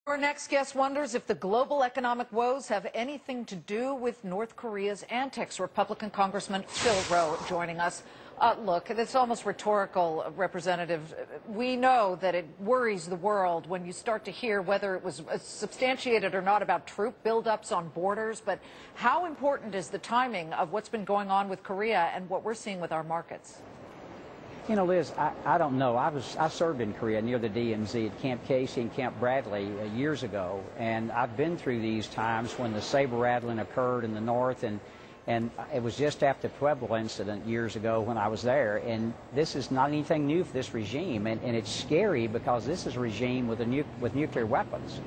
Our next guest wonders if the global economic woes have anything to do with North Korea's antics. Republican Congressman Phil Roe joining us. Look, it's almost rhetorical, Representative. We know that it worries the world when you start to hear whether it was substantiated or not about troop buildups on borders. But how important is the timing of what's been going on with Korea and what we're seeing with our markets? You know, Liz, I don't know. I served in Korea near the DMZ at Camp Casey and Camp Bradley years ago, and I've been through these times when the saber rattling occurred in the north, and it was just after the Pueblo incident years ago when I was there. And this is not anything new for this regime, and it's scary because this is a regime with nuclear weapons,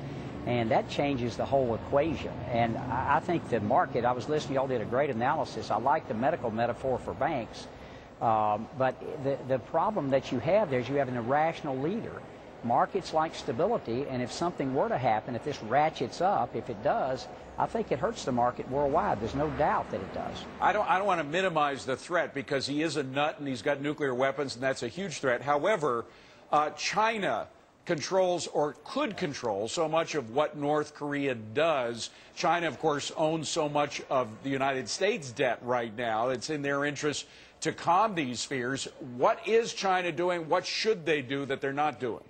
and that changes the whole equation. And I think the market. I was listening. Y'all did a great analysis. I like the medical metaphor for banks. But the problem that you have there is you have an irrational leader. Markets like stability, and if something were to happen, if this ratchets up, if it does, I think it hurts the market worldwide. There's no doubt that it does. I don't want to minimize the threat because he is a nut and he's got nuclear weapons, and that's a huge threat. However, China controls or could control so much of what North Korea does. China, of course, owns so much of the United States debt right now. It's in their interest to calm these fears. What is China doing? What should they do that they're not doing?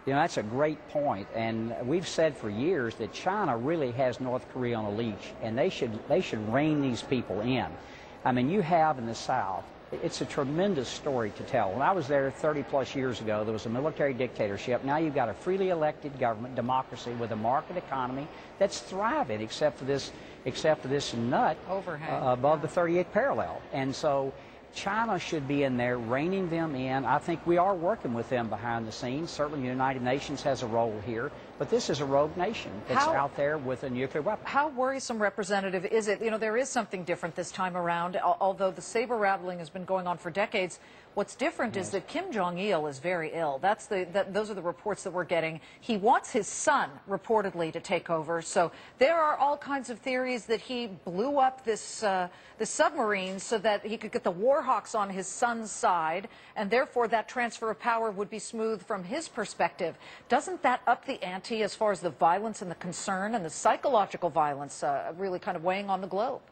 You know, that's a great point, and we've said for years that China really has North Korea on a leash, and they should rein these people in. I mean, you have in the South, it's a tremendous story to tell. When I was there 30-plus years ago, there was a military dictatorship. Now you've got a freely elected government, democracy, with a market economy that's thriving, except for this nut overhang above the 38th parallel. And so China should be in there, reining them in. I think we are working with them behind the scenes. Certainly the United Nations has a role here, but this is a rogue nation that's out there with a nuclear weapon. How worrisome, Representative, is it? You know, there is something different this time around. Although the saber rattling has been going on for decades, what's different is that Kim Jong-il is very ill. Those are the reports that we're getting. He wants his son, reportedly, to take over. So there are all kinds of theories that he blew up this submarine so that he could get the war hawks on his son's side, and therefore that transfer of power would be smooth from his perspective. Doesn't that up the ante as far as the violence and the concern and the psychological violence really kind of weighing on the globe?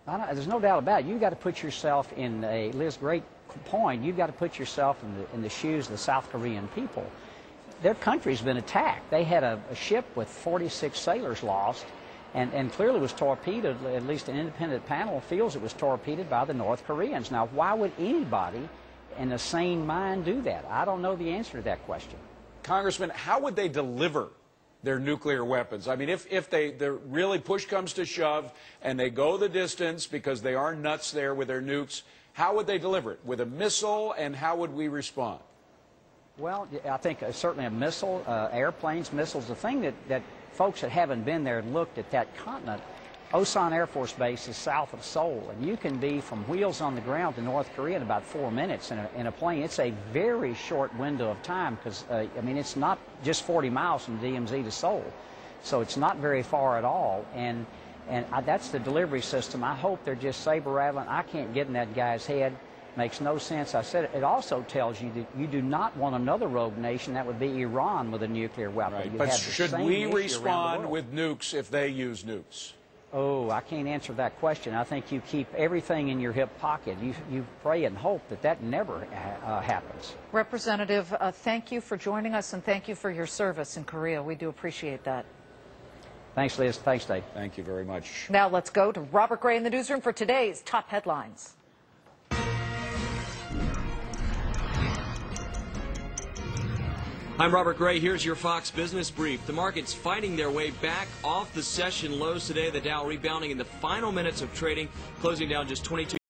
There's no doubt about it. You've got to put yourself in Liz, great point. You've got to put yourself in the shoes of the South Korean people. Their country's been attacked. They had a ship with 46 sailors lost, and clearly was torpedoed. At least an independent panel feels it was torpedoed by the North Koreans. Now, why would anybody in a sane mind do that? I don't know the answer to that question. Congressman, how would they deliver their nuclear weapons? I mean, if they really push comes to shove and they go the distance because they are nuts there with their nukes, how would they deliver it? With a missile, and how would we respond? Well, I think certainly a missile, airplanes, missiles. The thing that folks that haven't been there and looked at that continent, Osan Air Force Base is south of Seoul, and you can be from wheels on the ground to North Korea in about 4 minutes in a plane. It's a very short window of time because, I mean, it's not just 40 miles from DMZ to Seoul, so it's not very far at all. And that's the delivery system. I hope they're just saber rattling. I can't get in that guy's head. Makes no sense. I said it also tells you that you do not want another rogue nation. That would be Iran with a nuclear weapon. Right. But should we respond with nukes if they use nukes? Oh, I can't answer that question. I think you keep everything in your hip pocket. You pray and hope that never happens. Representative, thank you for joining us, and thank you for your service in Korea. We do appreciate that. Thanks, Liz. Thanks, Dave. Thank you very much. Now let's go to Robert Gray in the newsroom for today's top headlines. I'm Robert Gray. Here's your Fox Business Brief. The market's fighting their way back off the session lows today. The Dow rebounding in the final minutes of trading, closing down just 22.